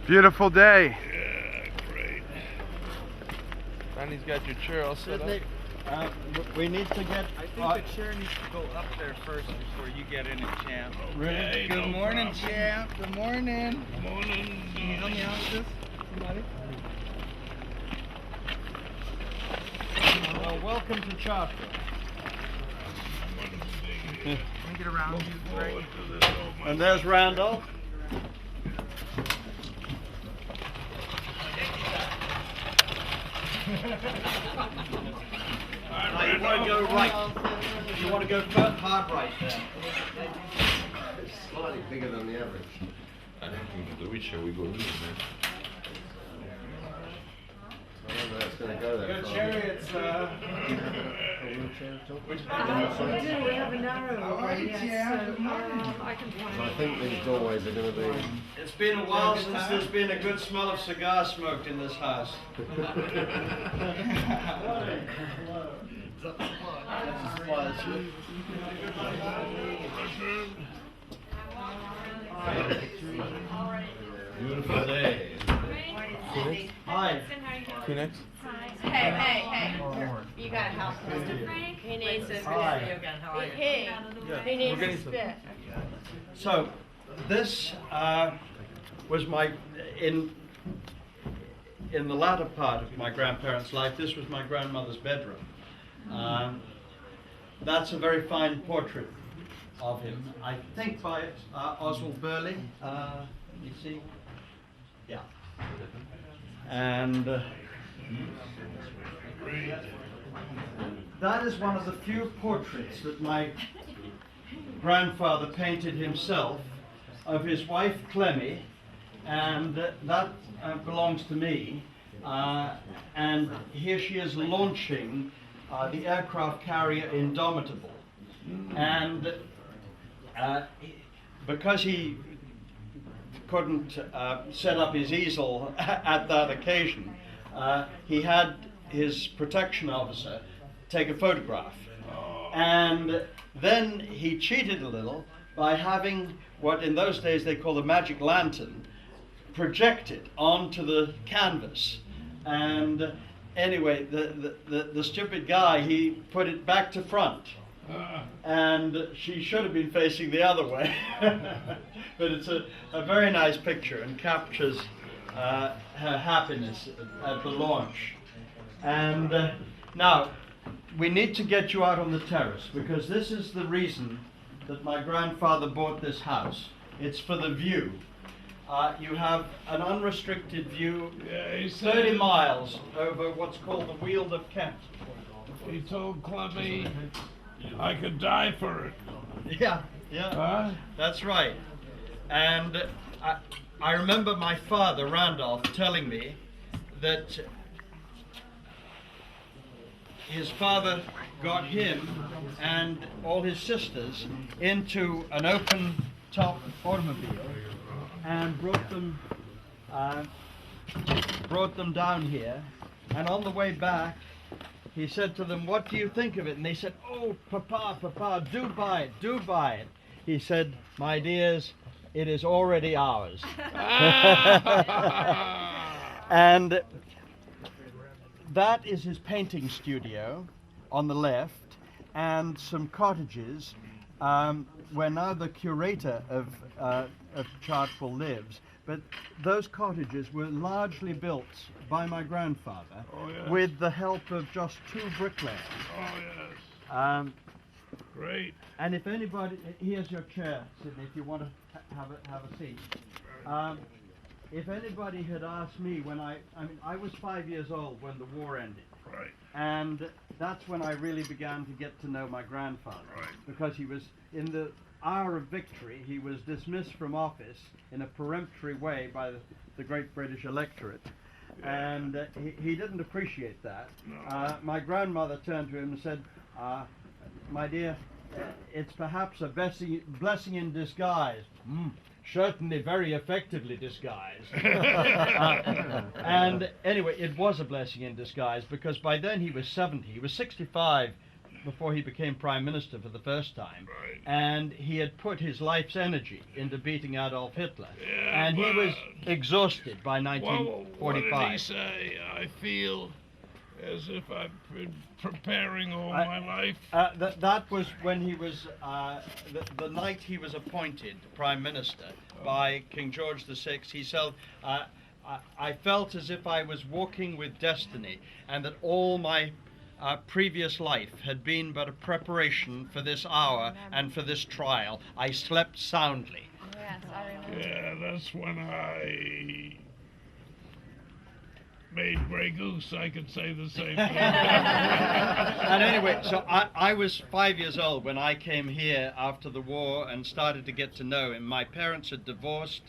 Beautiful day. Yeah, great. Danny's got your chair all set up. We need to get... I think the chair needs to go up there first before you get in it, champ. Okay, Good no morning, problem. champ. Good morning. Good morning. Can you help me out with this? Somebody? Well, welcome to Chartwell. Can you get around you? Great. And there's Randolph. Now you want to go right. You want to go hard right there. It's slightly bigger than the average. I don't think the wheelchair we go in, man. I don't know if it's going to go that Your far. chariots, A wheelchair at all? which We do, we have a narrow one, yes, so I can So I find think these doorways are going to be... It's been a while since there's been a good smell of cigar smoked in this house. Beautiful day. Hi. Kleenex? Hey. You gotta help Mr. Frank. He needs his Hi. spit. He needs his spit. So, this was my, in the latter part of my grandparents' life, this was my grandmother's bedroom. That's a very fine portrait of him, I think by Oswald Burley. You see? Yeah. And that is one of the few portraits that my grandfather painted himself of his wife Clemmy, and that belongs to me. And here she is launching the aircraft carrier Indomitable. And because he couldn't set up his easel at that occasion, he had his protection officer take a photograph. And then he cheated a little by having what in those days they called a magic lantern projected onto the canvas. And anyway, the stupid guy, he put it back to front. And she should have been facing the other way. But it's a very nice picture and captures her happiness at the launch. And now, we need to get you out on the terrace, because this is the reason that my grandfather bought this house. It's for the view. You have an unrestricted view, Yeah, he 30 said miles over what's called the Weald of Kent. he told Clemmy I could die for it. Yeah, Huh? that's right. And I remember my father, Randolph, telling me that his father got him and all his sisters into an open-top automobile and brought them down here. And on the way back, he said to them, "What do you think of it?" And they said, "Oh, Papa, do buy it, do buy it." He said, "My dears, it is already ours." And that is his painting studio on the left, and some cottages where now the curator of Chartwell lives. But those cottages were largely built by my grandfather with the help of just 2 bricklayers. Oh, yes. Great. And if anybody, here's your chair, Sidney, if you want to have a seat. If anybody had asked me when I was 5 years old when the war ended. Right. And that's when I really began to get to know my grandfather. Right. Because he was, in the hour of victory, he was dismissed from office in a peremptory way by the great British electorate. Yeah. And he didn't appreciate that. No. My grandmother turned to him and said, "My dear, it's perhaps a blessing in disguise." Certainly very effectively disguised. And anyway, it was a blessing in disguise, because by then he was 70. He was 65 before he became prime minister for the first time, Right. and he had put his life's energy into beating Adolf Hitler, Yeah, and he was but- exhausted by Well, what did he 1945. say? I feel as if I've been preparing all I- my life. That was when he was, the night he was appointed prime minister by King George VI. He said, I felt as if I was walking with destiny, and that all my previous life had been but a preparation for this hour and for this trial. I slept soundly. Yes, I remember. Yeah, that's when I made Grey Goose. I could say the same thing. And anyway, so I was 5 years old when I came here after the war and started to get to know him. My parents had divorced,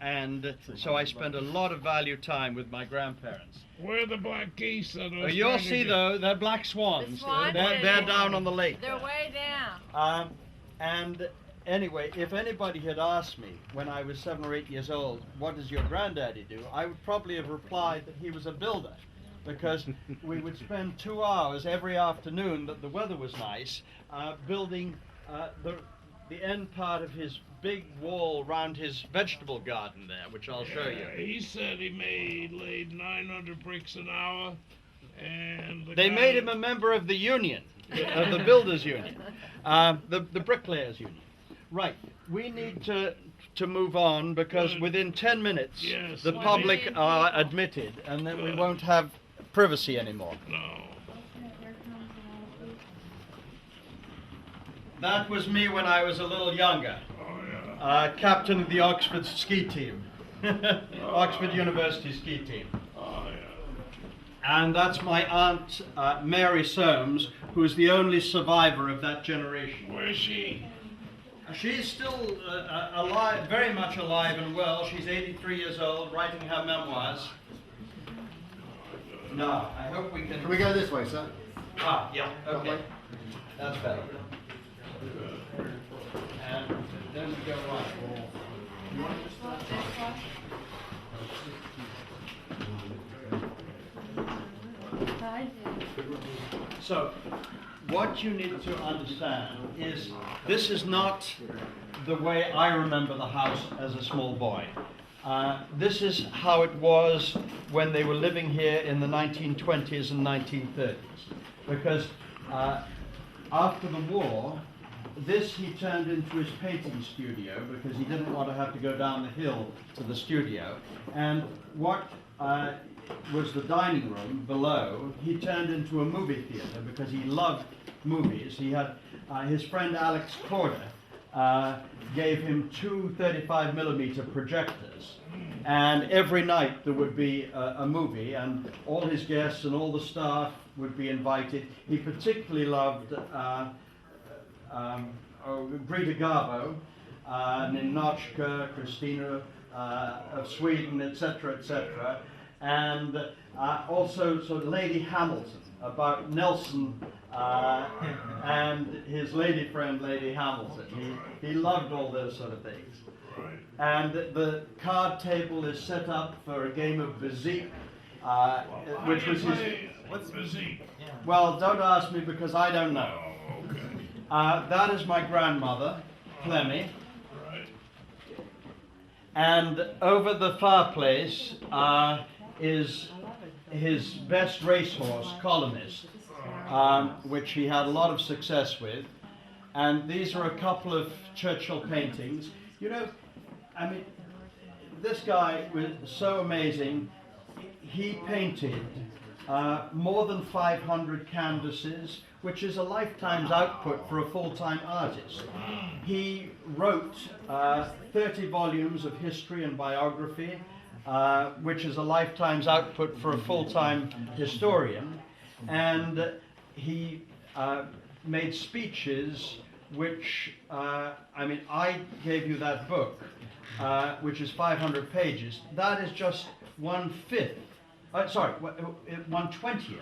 and so I spent a lot of value time with my grandparents. Where are the black geese that I was You'll trying to see get- though, they're black swans. The swans They're down on the lake. They're there. way down. And anyway, if anybody had asked me when I was 7 or 8 years old, what does your granddaddy do? I would probably have replied that he was a builder, because we would spend 2 hours every afternoon that the weather was nice, building the end part of his big wall round his vegetable garden there, which I'll show you. Yeah, he said he laid 900 bricks an hour, and the They guy- made him a member of the union, of the builders union, the bricklayers union. Right, we need to move on, because Good. within 10 minutes Yes, the let public me- are admitted, and then we Good. won't have privacy anymore. No. That was me when I was a little younger, Oh yeah. captain of the Oxford ski team, Oxford University ski team. Oh yeah. And that's my aunt Mary Soames, who is the only survivor of that generation. Where's she? She's still alive, very much alive and well. She's 83 years old, writing her memoirs. No, I hope we can. Can we go this way, sir? Ah, yeah, okay. way? That's better. And then we go right. You want to start? So, what you need to understand is this is not the way I remember the house as a small boy. This is how it was when they were living here in the 1920s and 1930s. Because after the war, this he turned into his painting studio, because he didn't want to have to go down the hill to the studio. And what was the dining room below, he turned into a movie theater, because he loved movies. He had his friend Alex Corder gave him two 35mm projectors, and every night there would be a movie, and all his guests and all the staff would be invited. He particularly loved Greta Garbo, Ninotchka, Christina of Sweden, etc., etc., and also sort of Lady Hamilton, about Nelson and his lady friend Lady Hamilton. He loved all those sort of things. And the card table is set up for a game of bezique, which was his... What's physique? Well, don't ask me, because I don't know. Oh, okay. That is my grandmother, Clemmy. Right. And over the fireplace is his best racehorse, Columnist, which he had a lot of success with. And these are a couple of Churchill paintings. You know, I mean, this guy was so amazing. He painted more than 500 canvases, which is a lifetime's output for a full-time artist. He wrote 30 volumes of history and biography, which is a lifetime's output for a full-time historian. And he made speeches which, I mean, I gave you that book, which is 500 pages. That is just 1/5, sorry, 1/20th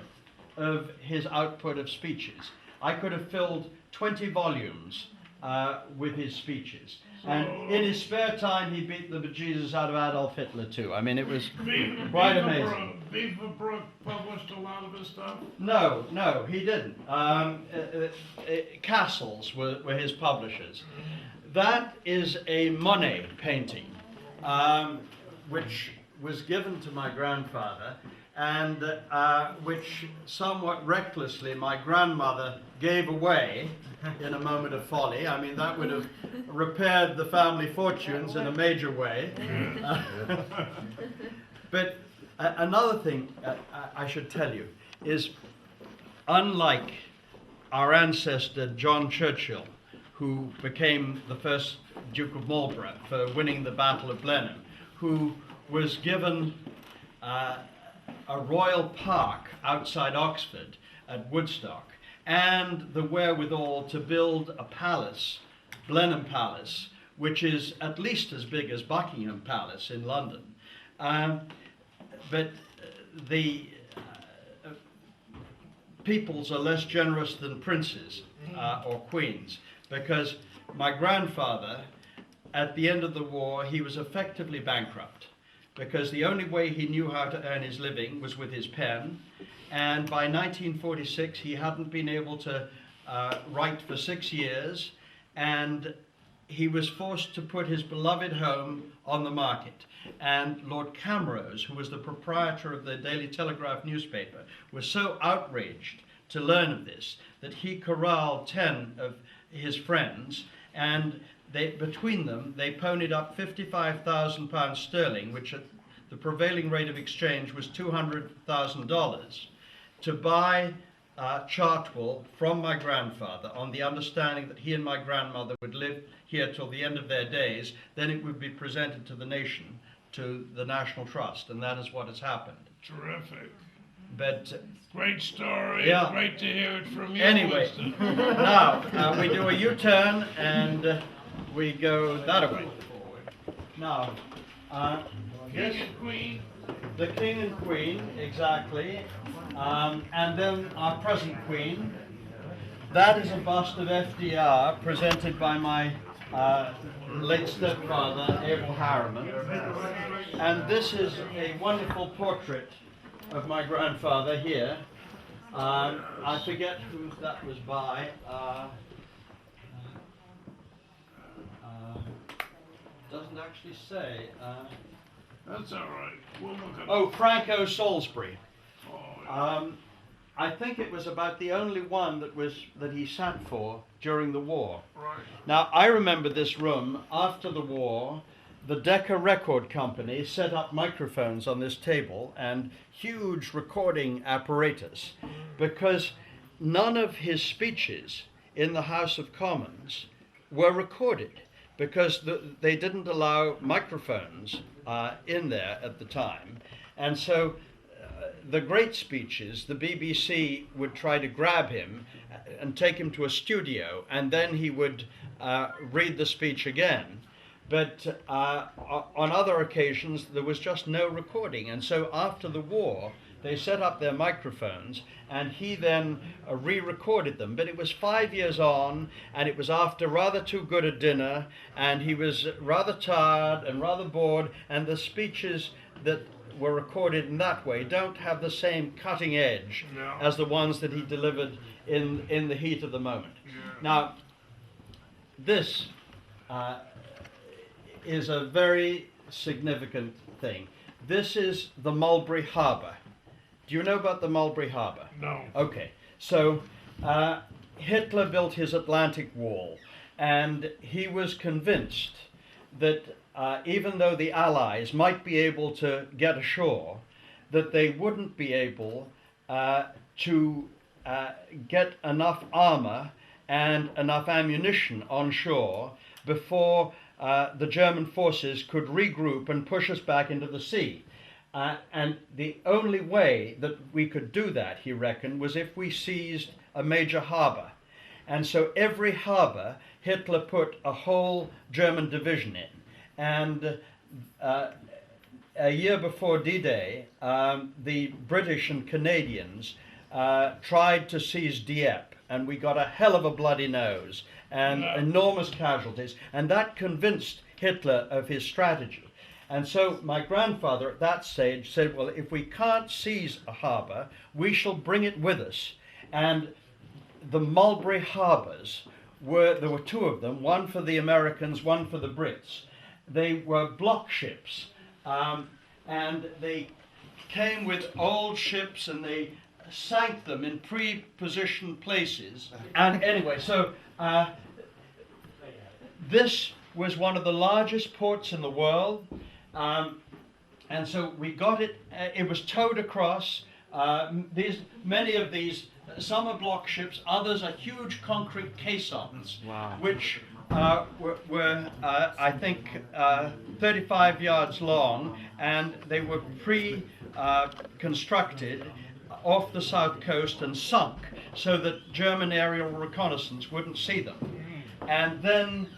of his output of speeches. I could have filled 20 volumes with his speeches. And in his spare time, he beat the bejesus out of Adolf Hitler too. I mean, it was quite amazing. Beaverbrook published a lot of his stuff? No, he didn't. Castles were his publishers. That is a Monet painting, which was given to my grandfather, and which somewhat recklessly my grandmother gave away in a moment of folly. I mean, that would have repaired the family fortunes in a major way. But another thing I should tell you is, unlike our ancestor John Churchill, who became the first Duke of Marlborough for winning the Battle of Blenheim, who was given a royal park outside Oxford at Woodstock, and the wherewithal to build a palace, Blenheim Palace, which is at least as big as Buckingham Palace in London. But the peoples are less generous than princes or queens, because my grandfather, at the end of the war, he was effectively bankrupt, because the only way he knew how to earn his living was with his pen, and by 1946 he hadn't been able to write for 6 years, and he was forced to put his beloved home on the market. And Lord Camrose, who was the proprietor of the Daily Telegraph newspaper, was so outraged to learn of this that he corralled 10 of his friends, and between them they ponied up £55,000 sterling, which at the prevailing rate of exchange was $200,000, to buy Chartwell from my grandfather, on the understanding that he and my grandmother would live here till the end of their days. Then it would be presented to the nation, to the National Trust, and that is what has happened. Terrific. But great story. Yeah. Great to hear it from you. anyway, Winston. now we do a U-turn and we go that way. Now, this, King and Queen. the King and Queen, exactly, and then our present Queen. That is a bust of FDR presented by my late stepfather, Abel Harriman. And this is a wonderful portrait of my grandfather here. I forget who that was by. Doesn't actually say. That's all right. We'll look at Oh, Franco Salisbury. Oh, yeah. I think it was about the only one that he sat for during the war. Right. Now, I remember this room after the war. The Decca Record Company set up microphones on this table and huge recording apparatus, because none of his speeches in the House of Commons were recorded, because they didn't allow microphones in there at the time. And so the great speeches, the BBC would try to grab him and take him to a studio, and then he would read the speech again. But on other occasions, there was just no recording. And so after the war, they set up their microphones, and he then re-recorded them. But it was 5 years on, and it was after rather too good a dinner, and he was rather tired and rather bored, and the speeches that were recorded in that way don't have the same cutting edge as the ones that he delivered in the heat of the moment. Now, this is a very significant thing. This is the Mulberry Harbour. Do you know about the Mulberry Harbour? No. Okay, so Hitler built his Atlantic Wall, and he was convinced that even though the Allies might be able to get ashore, that they wouldn't be able to get enough armour and enough ammunition on shore before the German forces could regroup and push us back into the sea. And the only way that we could do that, he reckoned, was if we seized a major harbour. And so every harbour, Hitler put a whole German division in. And a year before D-Day, the British and Canadians tried to seize Dieppe, and we got a hell of a bloody nose and enormous casualties, and that convinced Hitler of his strategy. And so my grandfather at that stage said, well, if we can't seize a harbour, we shall bring it with us. And the Mulberry harbours there were two of them, one for the Americans, one for the Brits. They were block ships, and they came with old ships and they sank them in pre-positioned places. And anyway, so this was one of the largest ports in the world, and so we got it. It was towed across. Many of these, some are block ships, others are huge concrete caissons, which were I think 35 yards long, and they were constructed off the south coast and sunk so that German aerial reconnaissance wouldn't see them. And then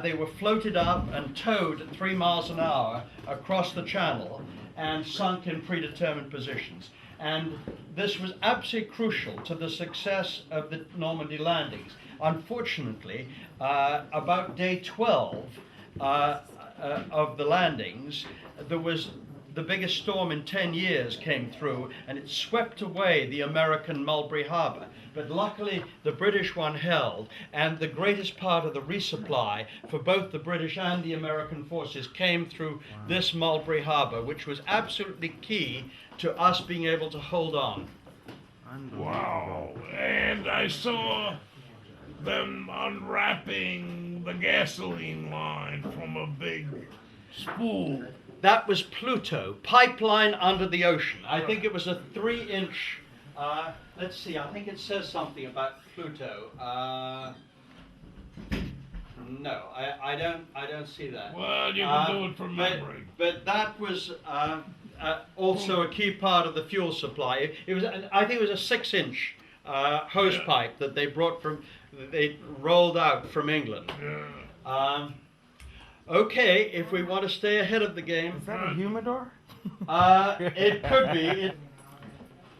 they were floated up and towed at 3 miles an hour across the channel and sunk in predetermined positions. And this was absolutely crucial to the success of the Normandy landings. Unfortunately, about day 12 of the landings, there was the biggest storm in 10 years came through, and it swept away the American Mulberry Harbour. But luckily, the British one held, and the greatest part of the resupply for both the British and the American forces came through this Mulberry Harbour, which was absolutely key to us being able to hold on. Wow. And I saw them unwrapping the gasoline line from a big spool. That was Pluto, pipeline under the ocean. I think it was a 3-inch, let's see, I think it says something about Pluto. No, I don't see that. Well, you can do it from memory. But that was also a key part of the fuel supply. It was, I think it was a 6-inch hose pipe that they rolled out from England. Yeah. Okay, if we want to stay ahead of the game. Is that a humidor? It could be.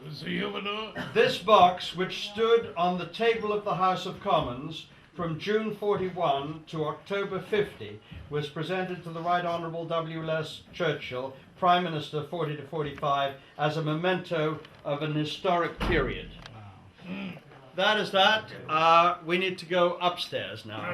Is the humidor? This box, which stood on the table of the House of Commons from June 41 to October 50, was presented to the Right Honourable W.S. Churchill, Prime Minister 40 to 45, as a memento of an historic period. Wow. That is that. We need to go upstairs now.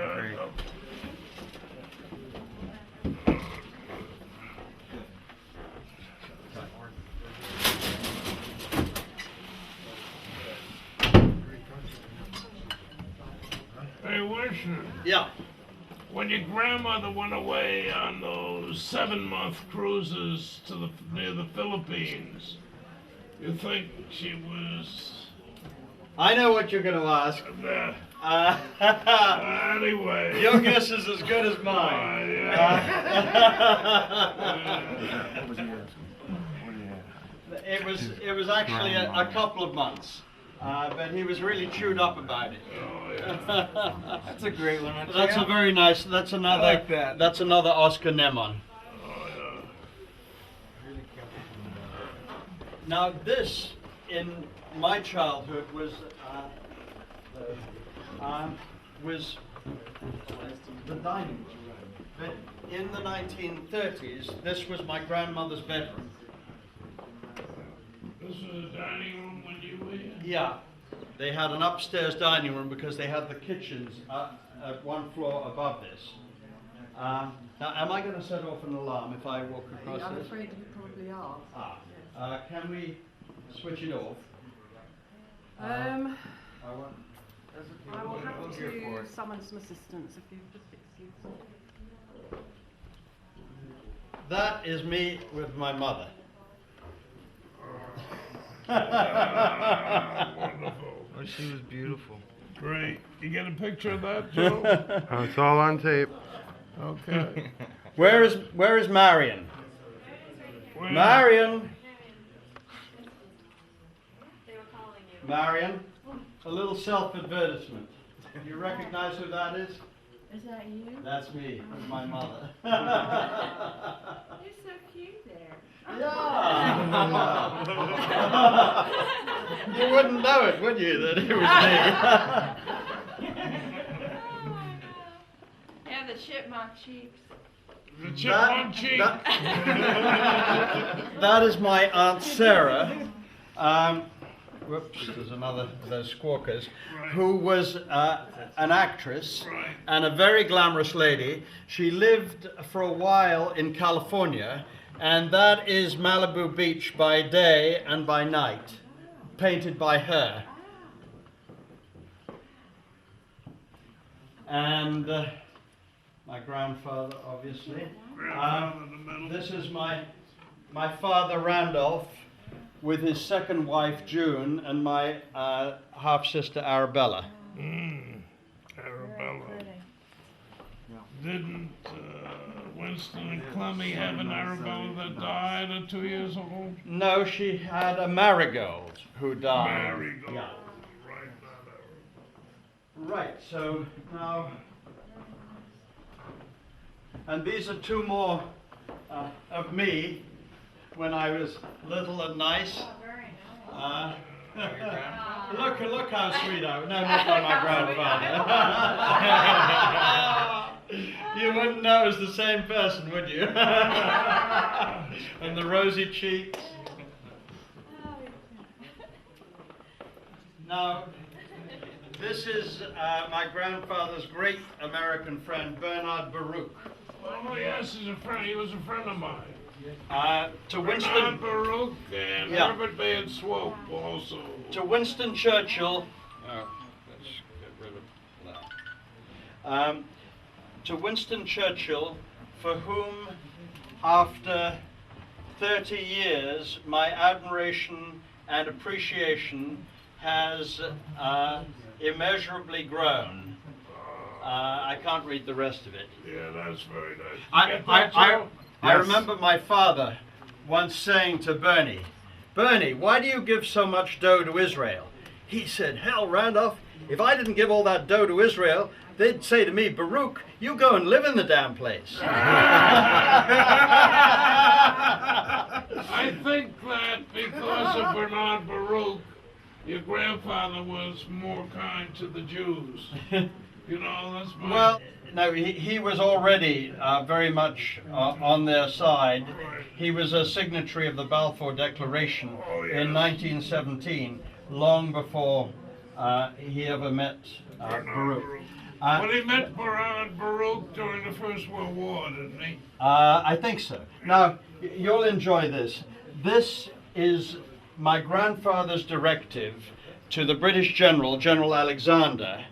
Hey, Winston. Yeah. When your grandmother went away on those 7-month cruises near the Philippines, you think she was... I know what you're going to ask. Anyway. Your guess is as good as mine. It was actually a couple of months. But he was really chewed up about it. Oh, yeah. That's a great one. That's a very nice. That's another. I like that. That's another Oscar Nemon. Oh, yeah. Now this, in my childhood, was the dining room. But in the 1930s, this was my grandmother's bedroom. This was a dining room when you were here? Yeah, they had an upstairs dining room because they had the kitchens at one floor above this. Now, am I going to set off an alarm if I walk across I'm this? afraid you probably are. Can we switch it off? I will have to summon some assistance if you just excuse me. That is me with my mother. Wonderful. Oh, she was beautiful. Great. You get a picture of that, Joe? Oh, it's all on tape. Okay. Where is Marion? Where- Marion, They were calling you. Marion, a little self-advertisement. You recognize who that is? Is that you? That's me, with my mother. You're so cute there. Yeah. You wouldn't know it, would you, that it was me? Yeah, the chipmunk cheeks. The chipmunk cheek. That is my Aunt Sarah. Whoops, there's another of those squawkers, who was an actress and a very glamorous lady. She lived for a while in California, and that is Malibu Beach by day and by night, painted by her. And my grandfather, obviously. This is my father, Randolph, with his second wife, June, and my half-sister, Arabella. Arabella. Didn't Winston and Clemmy have an Arabella that died at 2 years old? No, she had a Marigold who died. Marigold. Yeah. Right, not Arabella. Right, so now, and these are two more of me when I was little and nice. Look how sweet I was. No, not by my grandfather. You wouldn't know it was the same person, would you? And the rosy cheeks. Now, this is my grandfather's great American friend, Bernard Baruch. Oh yes, he's a friend. He was a friend of mine. To Winston Baruch and Yeah. Herbert Bayard Swope also. To Winston Churchill. Let's get rid of that. To Winston Churchill, for whom, after 30 years, my admiration and appreciation has immeasurably grown. I can't read the rest of it. Yeah, that's very nice. I remember my father once saying to Bernie, "Bernie, why do you give so much dough to Israel?" He said, "Hell, Randolph, if I didn't give all that dough to Israel, they'd say to me, Baruch, you go and live in the damn place." I think that because of Bernard Baruch, your grandfather was more kind to the Jews. You know, that's my... Well, no, he was already very much on their side. He was a signatory of the Balfour Declaration in 1917, long before he ever met Baruch. But he met Bernard Baruch during the First World War, didn't he? I think so. Now, you'll enjoy this. This is my grandfather's directive to the British General, General Alexander,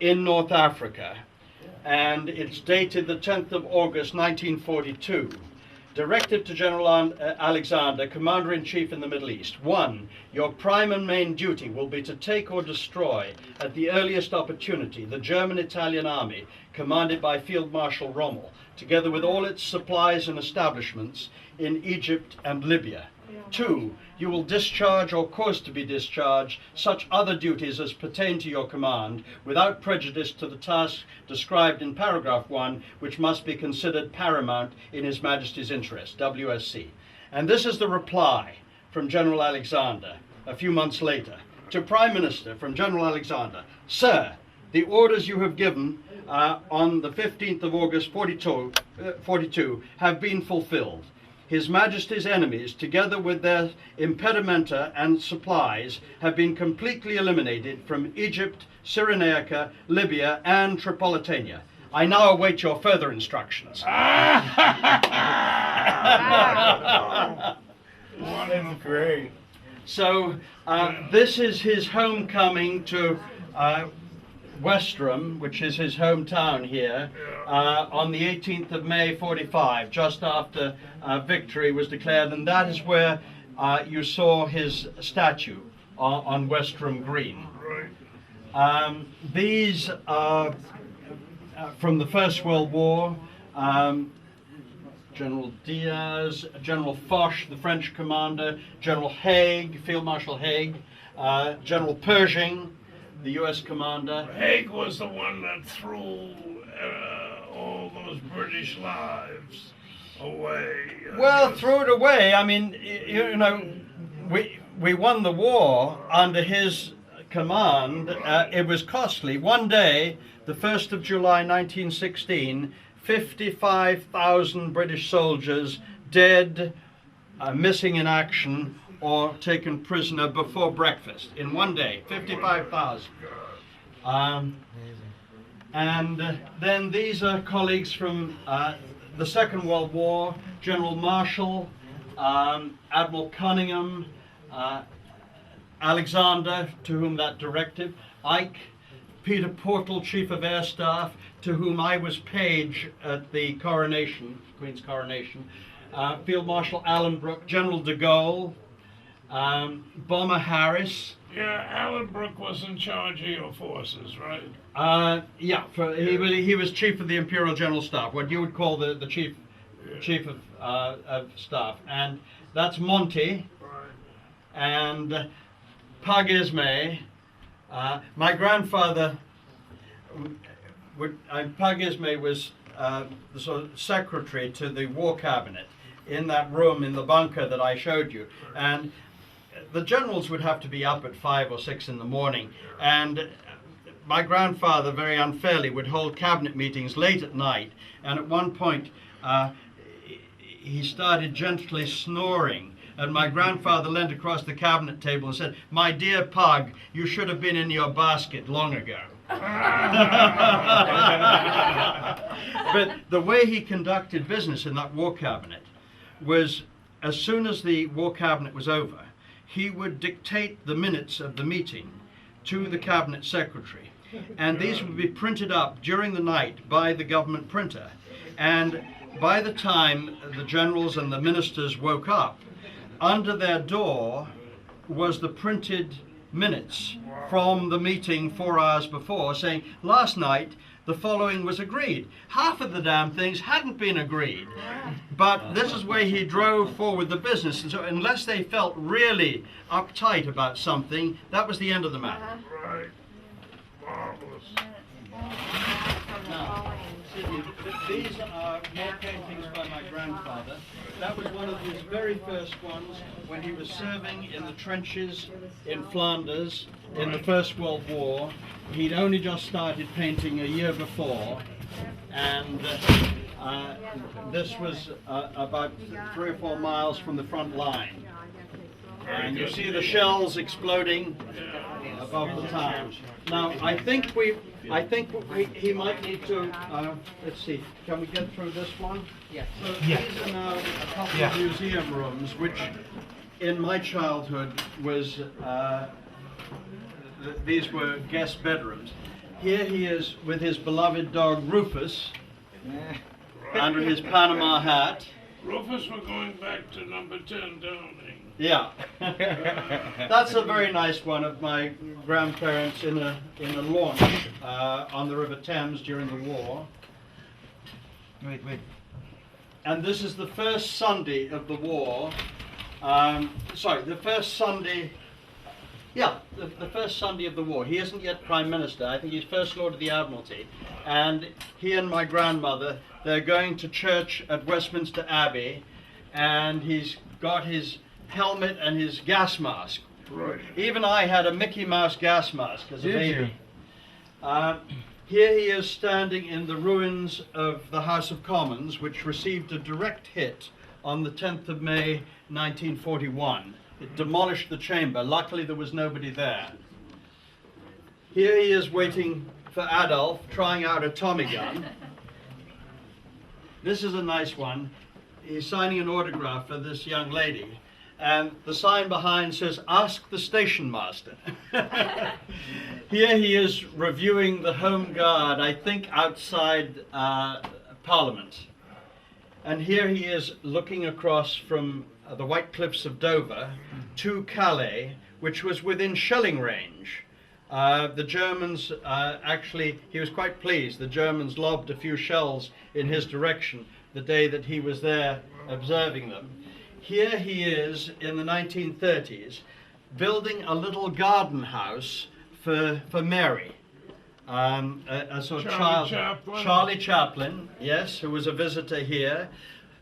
in North Africa, and it's dated the 10th of August 1942. Directive to General Alexander, Commander-in-Chief in the Middle East. 1. Your prime and main duty will be to take or destroy, at the earliest opportunity, the German-Italian army, commanded by Field Marshal Rommel, together with all its supplies and establishments in Egypt and Libya. 2. You will discharge or cause to be discharged such other duties as pertain to your command, without prejudice to the task described in paragraph 1, which must be considered paramount in His Majesty's interest, WSC. And this is the reply from General Alexander a few months later to Prime Minister from General Alexander. Sir, the orders you have given on the 15th of August 42 have been fulfilled. His Majesty's enemies, together with their impedimenta and supplies, have been completely eliminated from Egypt, Cyrenaica, Libya, and Tripolitania. I now await your further instructions. Wonderful. Great. So this is his homecoming to Westerham, which is his hometown here, on the 18th of May 45, just after victory was declared, and that is where you saw his statue on Westerham Green. These are from the First World War. General Diaz, General Foch, the French commander, General Haig, Field Marshal Haig, General Pershing, the U.S. commander. Haig was the one that threw all those British lives away. Well, threw it away. I mean, you know, we won the war under his command. It was costly. One day, the 1st of July 1916, 55,000 British soldiers dead, missing in action, or taken prisoner before breakfast in one day. 55,000. And then these are colleagues from the Second World War: General Marshall, Admiral Cunningham, Alexander, to whom that directive, Ike, Peter Portal, Chief of Air Staff, to whom I was page at the coronation, Queen's coronation, Field Marshal Alan Brooke, General de Gaulle, Bomber Harris. Yeah, Alan Brooke was in charge of your forces, right? Yeah, he was Chief of the Imperial General Staff, what you would call the chief of staff, and that's Monty, and Pug Ismay. My grandfather, Pug Ismay was the sort of secretary to the War Cabinet in that room in the bunker that I showed you, and the generals would have to be up at 5 or 6 in the morning, and my grandfather very unfairly would hold cabinet meetings late at night, and at one point he started gently snoring, and my grandfather leant across the cabinet table and said, "My dear Pug, you should have been in your basket long ago." But the way he conducted business in that War Cabinet was, as soon as the War Cabinet was over, he would dictate the minutes of the meeting to the Cabinet Secretary, and these would be printed up during the night by the government printer, and by the time the generals and the ministers woke up, under their door was the printed minutes from the meeting 4 hours before, saying, "Last night the following was agreed." Half of the damn things hadn't been agreed, but this is where he drove forward the business, and so unless they felt really uptight about something, that was the end of the matter. Right. Marvelous. Now, Sidney, these are more paintings by my grandfather. That was one of his very first ones when he was serving in the trenches in Flanders in the First World War. He'd only just started painting a year before, and this was about 3 or 4 miles from the front line. And you see the shells exploding above the town. Now, I think he might need to, let's see, can we get through this one? Yes. So these are now a couple of museum rooms, which in my childhood was, these were guest bedrooms. Here he is with his beloved dog Rufus, under his Panama hat. Rufus, we're going back to number 10 Downing. Yeah, that's a very nice one of my grandparents in a launch on the River Thames during the war. Wait. And this is the first Sunday of the war. The first Sunday. Yeah, the first Sunday of the war. He isn't yet Prime Minister. I think he's First Lord of the Admiralty. And he and my grandmother, they're going to church at Westminster Abbey, and he's got his helmet and his gas mask. Right. Even I had a Mickey Mouse gas mask as a baby. Here he is standing in the ruins of the House of Commons, which received a direct hit on the 10th of May 1941. It demolished the chamber. Luckily there was nobody there. Here he is waiting for Adolf, trying out a Tommy gun. This is a nice one. He's signing an autograph for this young lady, and the sign behind says, "Ask the station master." Here he is reviewing the Home Guard, I think outside Parliament. And here he is looking across from the White Cliffs of Dover to Calais, which was within shelling range. The Germans, actually, he was quite pleased. The Germans lobbed a few shells in his direction the day that he was there observing them. Here he is in the 1930s building a little garden house for Mary. A sort of Charlie Chaplin, yes, who was a visitor here.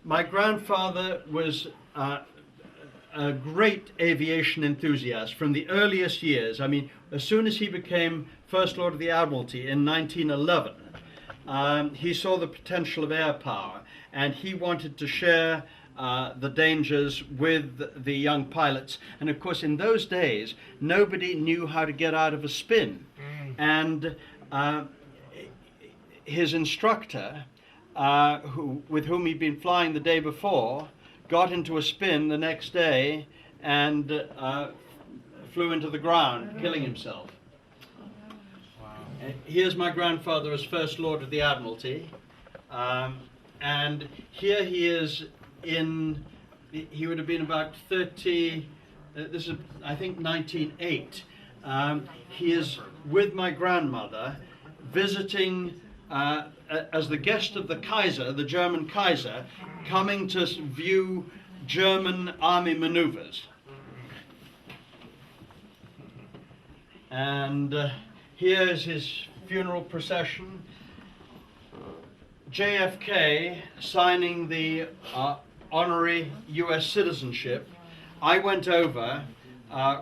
My grandfather was a great aviation enthusiast from the earliest years. I mean, as soon as he became First Lord of the Admiralty in 1911, he saw the potential of air power, and he wanted to share the dangers with the young pilots. And of course, in those days, nobody knew how to get out of a spin. And his instructor, with whom he'd been flying the day before, got into a spin the next day and flew into the ground, killing himself. Here's my grandfather as First Lord of the Admiralty, and here he is he would have been about 30, this is I think 1908. He is with my grandmother visiting as the guest of the Kaiser, the German Kaiser, coming to view German army maneuvers. And here is his funeral procession. JFK signing the honorary U.S. citizenship. I went over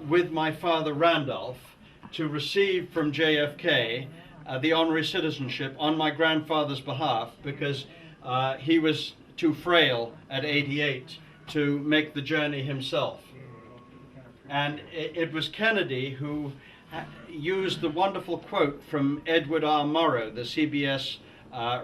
with my father Randolph to receive from JFK the honorary citizenship on my grandfather's behalf, because he was too frail at 88 to make the journey himself. And it was Kennedy who used the wonderful quote from Edward R. Murrow, the CBS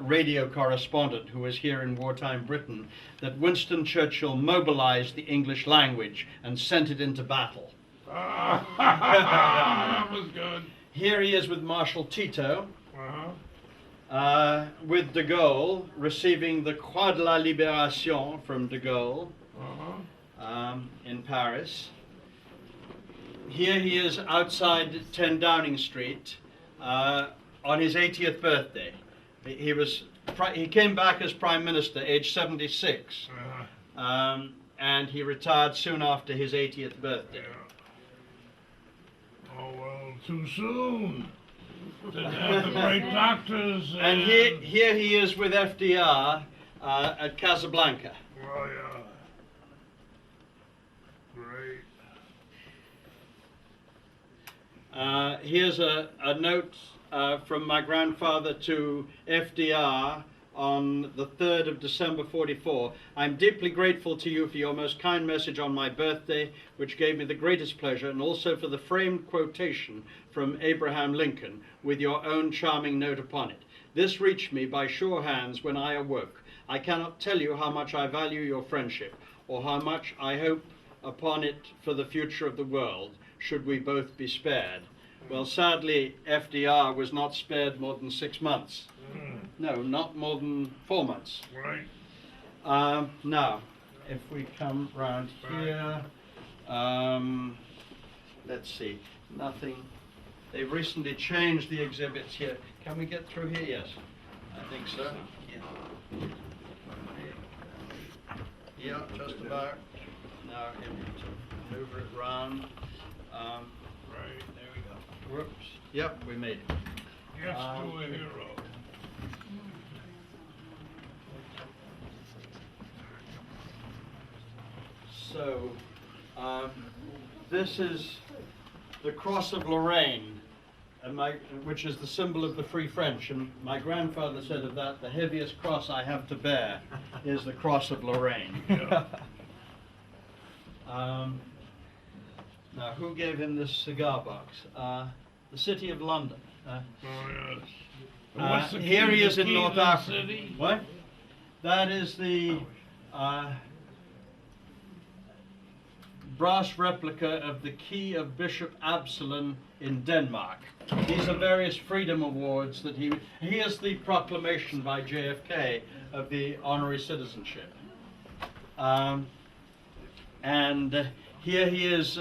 radio correspondent who was here in wartime Britain, that Winston Churchill mobilized the English language and sent it into battle. That was good. Here he is with Marshal Tito, Uh-huh. with de Gaulle, receiving the Croix de la Libération from de Gaulle in Paris. Here he is outside 10 Downing Street on his 80th birthday. He came back as Prime Minister, age 76, and he retired soon after his 80th birthday. Oh, well, too soon. Didn't have the great doctors. And here he is with FDR at Casablanca. Oh, yeah. Great. Here's a note from my grandfather to FDR on the 3rd of December 44. I'm deeply grateful to you for your most kind message on my birthday, which gave me the greatest pleasure, and also for the framed quotation from Abraham Lincoln with your own charming note upon it. This reached me by sure hands when I awoke. I cannot tell you how much I value your friendship, or how much I hope upon it for the future of the world, should we both be spared. Well, sadly, FDR was not spared more than 6 months. No, not more than 4 months. Right. Now, if we come round here, let's see, nothing. They've recently changed the exhibits here. Can we get through here? Yes, I think so. Yeah, just about. Now, to move it round. Right. There we go. Whoops. Yep, we made it. Yes, to a hero. So, this is the Cross of Lorraine, which is the symbol of the Free French. And my grandfather said of that, the heaviest cross I have to bear is the Cross of Lorraine. Yeah. Now, who gave him this cigar box? The City of London. Oh, yes. And what's the Here key- he is the in key to North the Africa. city? What? That is the brass replica of the Key of Bishop Absalon in Denmark. These are various freedom awards that here's the proclamation by JFK of the honorary citizenship. And here he is,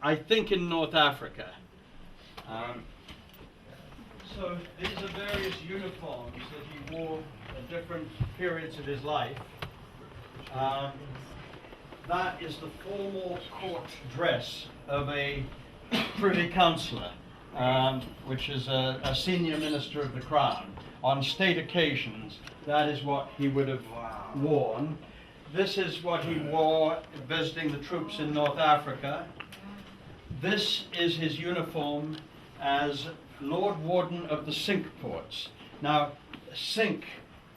I think, in North Africa. So these are various uniforms that he wore at different periods of his life. That is the formal court dress of a privy councillor, which is a senior minister of the crown. On state occasions, that is what he would have worn. This is what he wore visiting the troops in North Africa. This is his uniform as Lord Warden of the Cinque Ports. Now, Cinque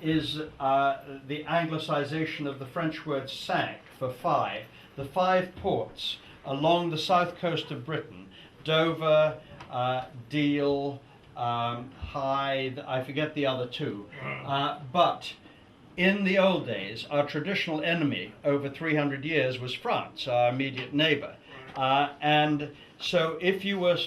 is the anglicization of the French word cinq, for five. The 5 ports along the south coast of Britain, Dover, Deal, Hythe, I forget the other 2. But in the old days, our traditional enemy over 300 years was France, our immediate neighbor. And so if you were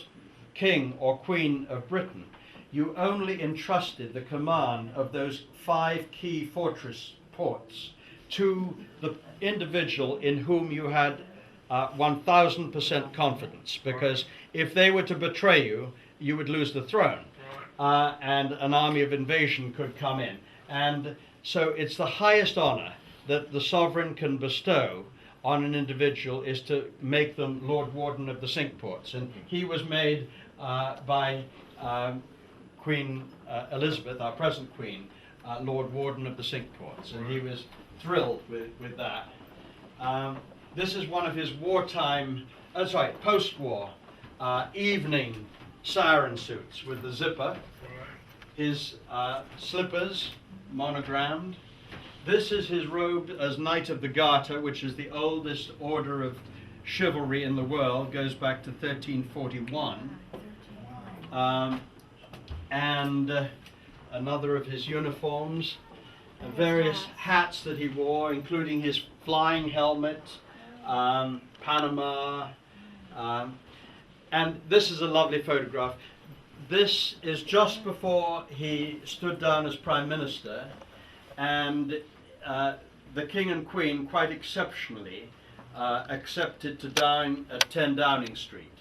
king or queen of Britain, you only entrusted the command of those 5 key fortress ports to the individual in whom you had 1000% confidence, because if they were to betray you, you would lose the throne, and an army of invasion could come in. And so it's the highest honor that the sovereign can bestow on an individual is to make them Lord Warden of the Cinque Ports. And he was made by Queen Elizabeth, our present Queen, Lord Warden of the Cinque Ports, and he was thrilled with that. This is one of his wartime, post-war evening siren suits with the zipper, his slippers monogrammed. This is his robe as Knight of the Garter, which is the oldest order of chivalry in the world, goes back to 1341. And another of his uniforms, various hats that he wore, including his flying helmet, Panama, and this is a lovely photograph. This is just before he stood down as Prime Minister, and the King and Queen, quite exceptionally, accepted to dine at 10 Downing Street.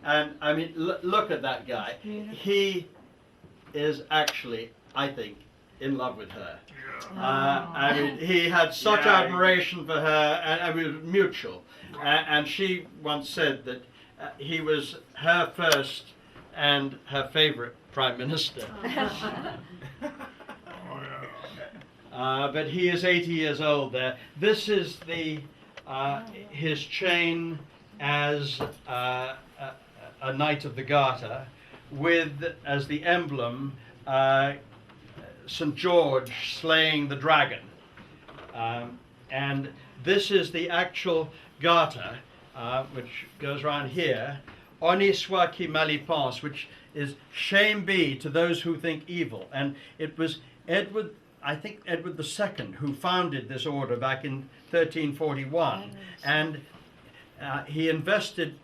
And I mean, look at that guy. He is actually, I think, in love with her. I mean, he had such admiration for her, and it was mutual. And she once said that he was her first and her favorite Prime Minister. But he is 80 years old there. This is the his chain as a Knight of the Garter, with as the emblem St. George slaying the dragon. And this is the actual garter, which goes around here, Honi soit qui mal y pense, which is shame be to those who think evil. And it was Edward II, who founded this order back in 1341. And he invested,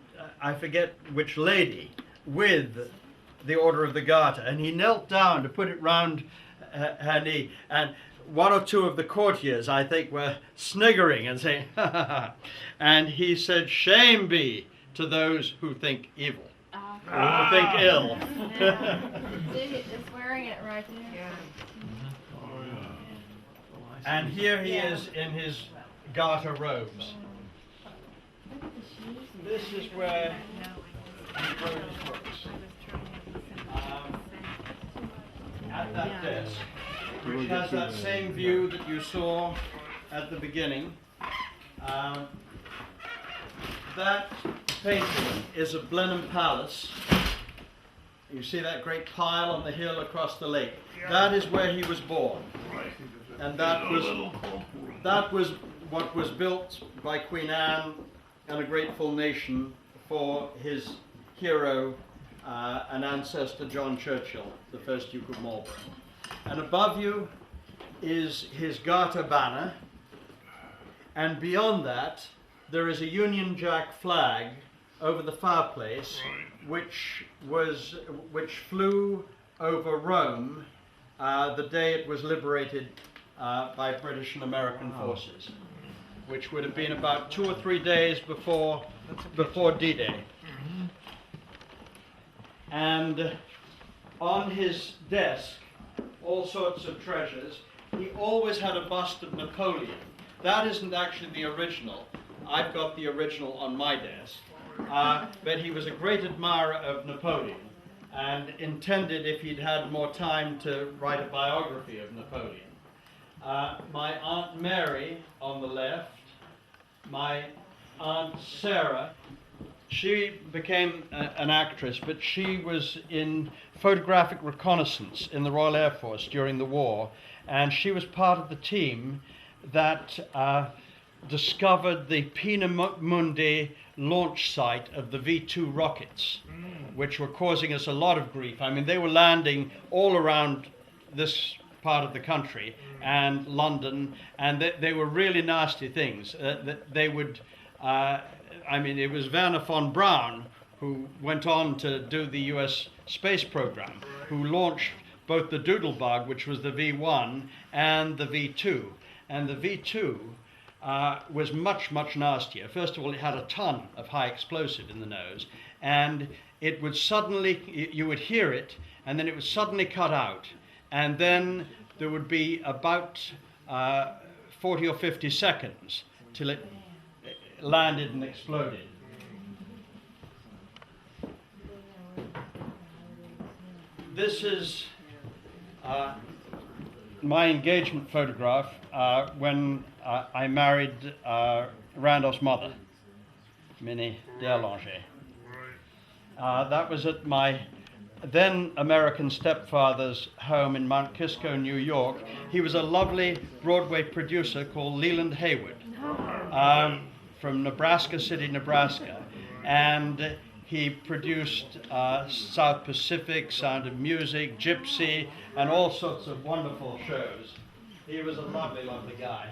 I forget which lady, with the Order of the Garter. And he knelt down to put it round her knee. And one or two of the courtiers, I think, were sniggering and saying, ha ha ha. And he said, shame be to those who think evil, who think ill. It's wearing it right there. And here he is in his garter robes. This is where he wrote his books. At that desk, which has that same view that you saw at the beginning. That painting is of Blenheim Palace. You see that great pile on the hill across the lake. That is where he was born. And that was what was built by Queen Anne and a grateful nation for his hero, an ancestor, John Churchill, the first Duke of Marlborough. And above you is his garter banner, and beyond that there is a Union Jack flag over the fireplace, which flew over Rome the day it was liberated by British and American forces, which would have been about 2 or 3 days before D-Day. And on his desk, all sorts of treasures. He always had a bust of Napoleon. That isn't actually the original. I've got the original on my desk. But he was a great admirer of Napoleon and intended, if he'd had more time, to write a biography of Napoleon. My Aunt Mary on the left, my Aunt Sarah, She became an actress, but she was in photographic reconnaissance in the Royal Air Force during the war, and she was part of the team that discovered the Pina Mundi launch site of the V-2 rockets, which were causing us a lot of grief. I mean, they were landing all around this part of the country and London, and they were really nasty things. They would, I mean, it was Werner von Braun who went on to do the US space program, who launched both the Doodlebug, which was the V1, and the V2. And the V2 was much, much nastier. First of all, it had a ton of high explosive in the nose, and it would suddenly, you would hear it, and then it would suddenly cut out, and then there would be about 40 or 50 seconds till it landed and exploded. This is my engagement photograph when I married Randolph's mother, Minnie d'Erlanger. That was at my then American stepfather's home in Mount Kisco, New York. He was a lovely Broadway producer called Leland Haywood from Nebraska City, Nebraska. And he produced South Pacific, Sound of Music, Gypsy, and all sorts of wonderful shows. He was a lovely, lovely guy.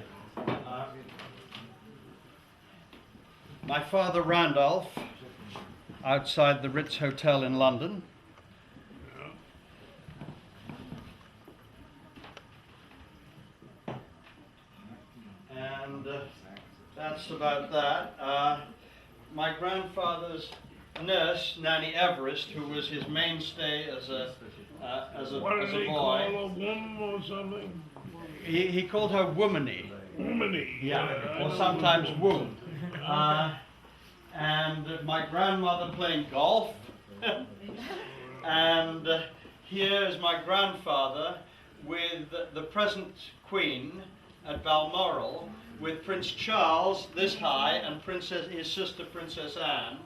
My father, Randolph, outside the Ritz Hotel in London. And that's about that. My grandfather's nurse, Nanny Everest, who was his mainstay as a What did he call boy. a woman or something? He called her Womany. Womany. Yeah, or sometimes Womb. And my grandmother playing golf. And here is my grandfather with the present Queen at Balmoral, with Prince Charles this high and his sister Princess Anne.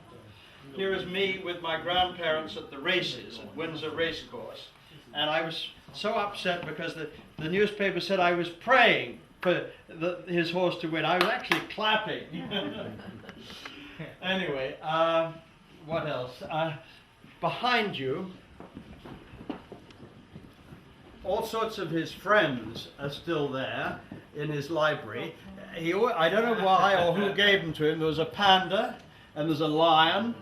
Here is me with my grandparents at the races at Windsor Racecourse. And I was so upset because the newspaper said I was praying for his horse to win. I was actually clapping. Anyway, what else? Behind you, all sorts of his friends are still there in his library. I don't know why or who gave them to him. There was a panda, and there's a lion,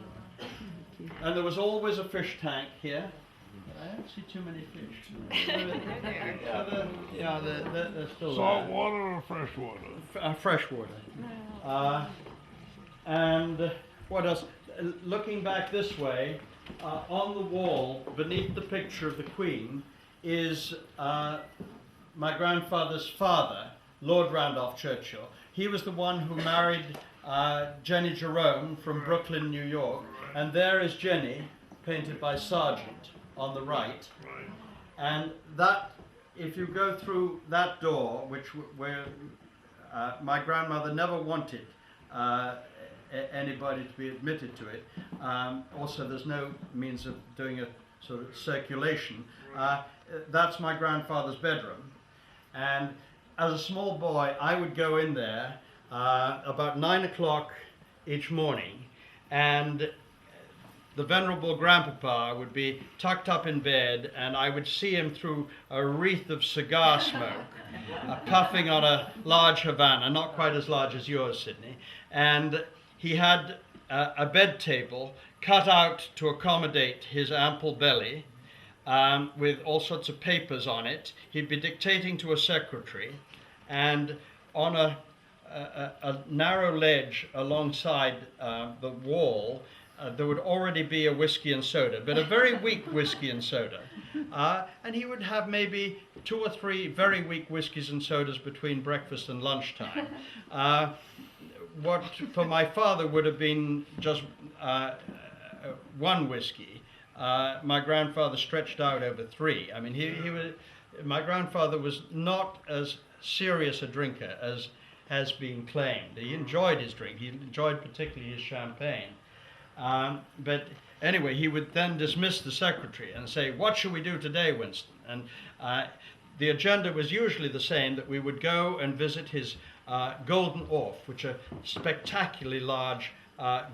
and there was always a fish tank here. I don't see too many fish. They're still Salt there. water or fresh water? Fresh water. And what else? Looking back this way, on the wall beneath the picture of the Queen is my grandfather's father, Lord Randolph Churchill. He was the one who married Jenny Jerome from Brooklyn, New York. And there is Jenny, painted by Sargent, on the right. And that, if you go through that door, where my grandmother never wanted anybody to be admitted to it. Also, there's no means of doing a sort of circulation. That's my grandfather's bedroom. And as a small boy, I would go in there about 9 o'clock each morning, and the venerable grandpapa would be tucked up in bed, and I would see him through a wreath of cigar smoke, puffing on a large Havana, not quite as large as yours, Sidney. And he had a bed table cut out to accommodate his ample belly, with all sorts of papers on it. He'd be dictating to a secretary, and on a narrow ledge alongside the wall, there would already be a whiskey and soda, but a very weak whiskey and soda. And he would have maybe 2 or 3 very weak whiskeys and sodas between breakfast and lunchtime. What for my father would have been just one whiskey, my grandfather stretched out over 3. I mean, my grandfather was not as serious a drinker as has been claimed. He enjoyed his drink. He enjoyed particularly his champagne. But anyway, he would then dismiss the secretary and say, "What shall we do today, Winston?" And the agenda was usually the same, that we would go and visit his golden orf, which are spectacularly large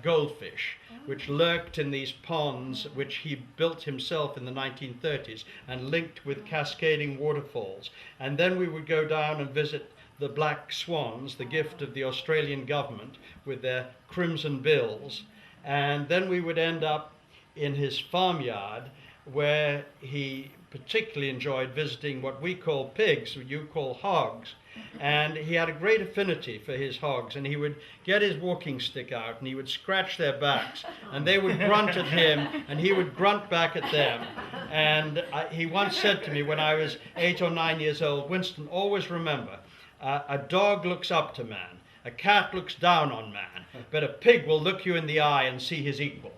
goldfish, which lurked in these ponds which he built himself in the 1930s and linked with cascading waterfalls. And then we would go down and visit the black swans, the gift of the Australian government, with their crimson bills. And then we would end up in his farmyard, where he particularly enjoyed visiting what we call pigs, what you call hogs. And he had a great affinity for his hogs, and he would get his walking stick out and he would scratch their backs, and they would grunt at him and he would grunt back at them. And he once said to me when I was 8 or 9 years old, "Winston, always remember, a dog looks up to man, a cat looks down on man, but a pig will look you in the eye and see his equal."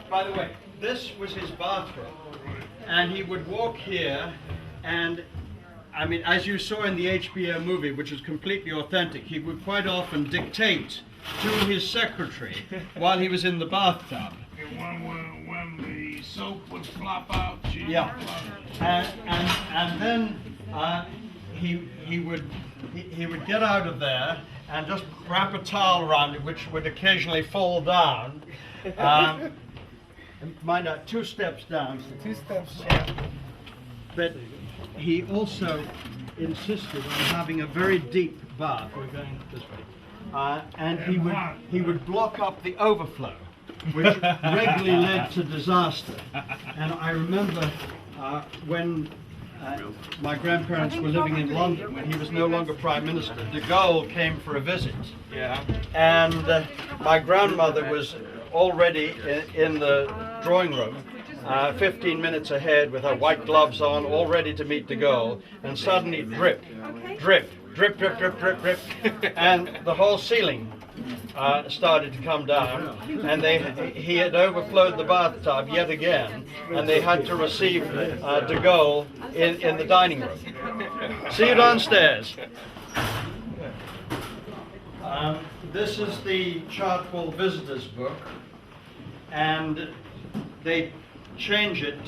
By the way, this was his bathroom, and he would walk here, and I mean, as you saw in the HBO movie, which is completely authentic, he would quite often dictate to his secretary while he was in the bathtub. When the soap would flop out, she Yeah, and then he would get out of there and just wrap a towel around it, which would occasionally fall down. Mind out, 2 steps down. 2 steps down. But he also insisted on having a very deep bath. We're going this way, and he would block up the overflow, which regularly led to disaster. And I remember when my grandparents were living in London, when he was no longer Prime Minister, de Gaulle came for a visit. Yeah. And my grandmother was already in the drawing room, 15 minutes ahead with her white gloves on, all ready to meet de Gaulle, and suddenly drip, drip, drip, drip, drip, drip, drip, and the whole ceiling started to come down, and he had overflowed the bathtub yet again, and they had to receive de Gaulle in the dining room. See you downstairs. This is the Chartwell visitors book, and they change it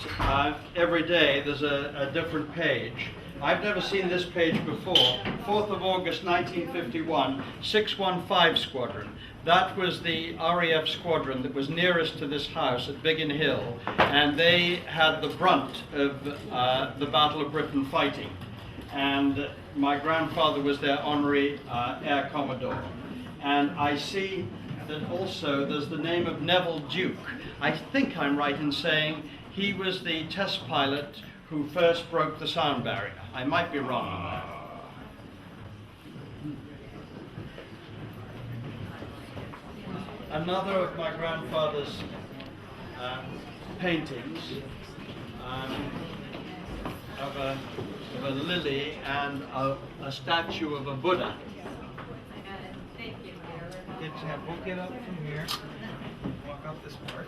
every day. There's a different page. I've never seen this page before. 4th of August 1951, 615 Squadron. That was the RAF squadron that was nearest to this house at Biggin Hill, and they had the brunt of the Battle of Britain fighting. And my grandfather was their honorary Air Commodore. And I see that also there's the name of Neville Duke. I think I'm right in saying he was the test pilot who first broke the sound barrier. I might be wrong on that. Another of my grandfather's paintings of a lily and a statue of a Buddha. We'll get up from here. Walk up this part.